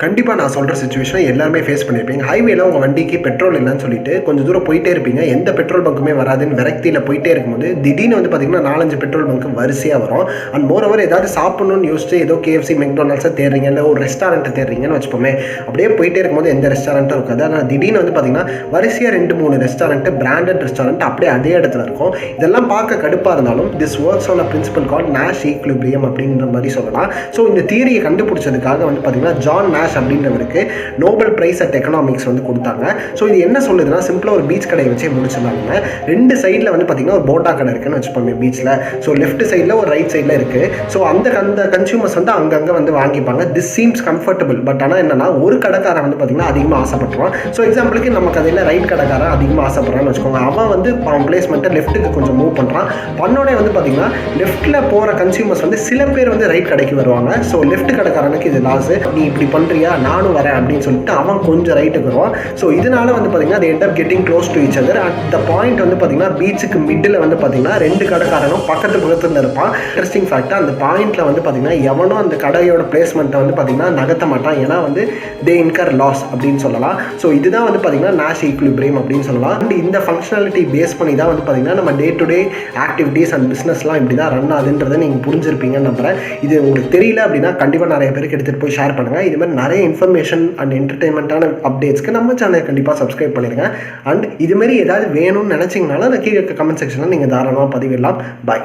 கண்டிப்பா நான் சொல்ற சிச்சுவேஷன எல்லாருமே ஃபேஸ் பண்ணியிருப்பீங்க. ஹைவேல உங்க வண்டிக்கு பெட்ரோல் இல்லன்னு சொல்லிட்டு கொஞ்சம் தூரம் போயிட்டே இருப்பீங்க. எந்த பெட்ரோல் பங்க்குமே வராதுன்னு விரக்தியில போயிட்டே இருக்கும்போது, திடீர்னு வந்து பார்த்தீங்கன்னா 4, 5 பெட்ரோல் பங்க் வரிசையா வரும். அண்ட் மோர் ஓவர் ஏதாவது சாப்பிடணும்னு யோசிச்சு ஏதோ KFC, மெக்டொனால்ட்ஸ தேடுறீங்க, இல்ல ஒரு ரெஸ்டாரண்ட்ட தேடுறீங்கன்னு வச்சுப்போமே. அப்படியே போயிட்டே இருக்கும்போது எந்த ரெஸ்டாரண்ட்டும் இருக்காது. ஆனா திடீர்னு வந்து பார்த்தீங்கன்னா, வரிசையா 2, 3 ரெஸ்டாரண்ட், பிராண்டட் ரெஸ்டாரண்ட் அப்படியே அதே இடத்துல இருக்கும். இதெல்லாம் பார்க்க கடுப்பா இருந்தாலும், this works on a principle called Nash equilibrium அப்படின்ற மாரி சொல்லலாம். ஸோ இந்த தியரியை கண்டுபிடிச்சதுக்காக வந்து பார்த்தீங்கன்னா, ஜான் நாஷ் அப்படின்றவருக்கு நோபல் பிரைஸ் அட் எக்கனாமிக்ஸ் வந்து கொடுத்தாங்க. ஸோ இது என்ன சொல்லுதுன்னா, சிம்பிளாக ஒரு பீச் கடையை வச்சே முடிச்சிடலாங்க. 2 சைடில் வந்து பார்த்தீங்கன்னா ஒரு போட்டா கடை இருக்குன்னு வச்சுப்போமே பீச்சில். ஸோ லெஃப்ட் சைடில் ஒரு ரைட் சைடில் இருக்குது. ஸோ அந்த கன்சியூமர்ஸ் வந்து அங்கங்கே வந்து வாங்கிப்பாங்க. This seems comfortable. பட் ஆனால் என்னன்னா, ஒரு கடைக்காரன் வந்து பார்த்தீங்கன்னா அதிகமாக ஆசைப்பட்டுருவான். ஸோ எக்ஸாம்பிளுக்கு நம்ம கதையில் ரைட் கடைக்காரன் அதிகமாக ஆசைப்படுறான்னு வச்சுக்கோங்க. அவன் வந்து அவன் பிளேஸ்மெண்ட்டை லெஃப்ட்டுக்கு கொஞ்சம் மூவ் பண்ணுறான். பண்ணோடனே வந்து பார்த்தீங்கன்னா லெஃப்ட்டில் போகிற கன்சியூமர்ஸ் வந்து சில பேர் வந்து ரைட் கடைக்கு வருவாங்க. ஸோ லெஃப்ட் கடைக்காரனுக்கு இது லாஸ். நீ இப்படி பண்ணுறியா, நானும் வரேன் அப்படின்னு சொல்லிட்டு அவன் கொஞ்சம் ரைட்டுக்கு வருவான். ஸோ இதனால வந்து பார்த்தீங்கன்னா they end up getting close to each other. at the point வந்து பார்த்தீங்கன்னா பீச்சுக்கு மிடில் வந்து பார்த்தீங்கன்னா 2 கடைக்காரனும் பக்கத்தில் இருப்பான். இன்ட்ரெஸ்டிங் ஃபேக்ட், அந்த பாயிண்ட்ல வந்து பார்த்தீங்கன்னா எவனும் அந்த கடையோட பிளேஸ்மெண்ட்டை வந்து பார்த்தீங்கன்னா நகர்த்த மாட்டான். ஏன்னா வந்து they incur loss அப்படின்னு சொல்லலாம். ஸோ இதுதான் வந்து பார்த்தீங்கன்னா நாஷ் ஈக்விலிபிரியம் அப்படின்னு சொல்லலாம். அண்ட் இந்த ஃபங்க்ஷனாலிட்டி பேஸ் பண்ணி தான் வந்து பார்த்தீங்கன்னா நம்ம day to day activities and பிஸ்னஸ்லாம் இப்படி தான் ரன் ஆகுதுன்றதை நீங்கள் புரிஞ்சிருப்பீங்கன்னு நம்புறேன். இது உங்களுக்கு தெரியல அப்படின்னா கண்டிப்பாக நிறைய பேருக்கு எடுத்துகிட்டு போய் ஷேர் பண்ணுங்கள். இது மாதிரி நிறைய இன்ஃபர்மேஷன் அண்ட் என்டர்டைன்மெண்ட்டான அப்டேட்ஸ்க்கு நம்ம சேனலை கண்டிப்பாக சப்ஸ்கிரைப் பண்ணிடுங்க. அண்ட் இதுமாரி ஏதாவது வேணும்னு நினச்சிங்கனாலும் அந்த கீழே கமெண்ட் செக்ஷனில் நீங்கள் தாராளமாக பதிவிடலாம். பாய்.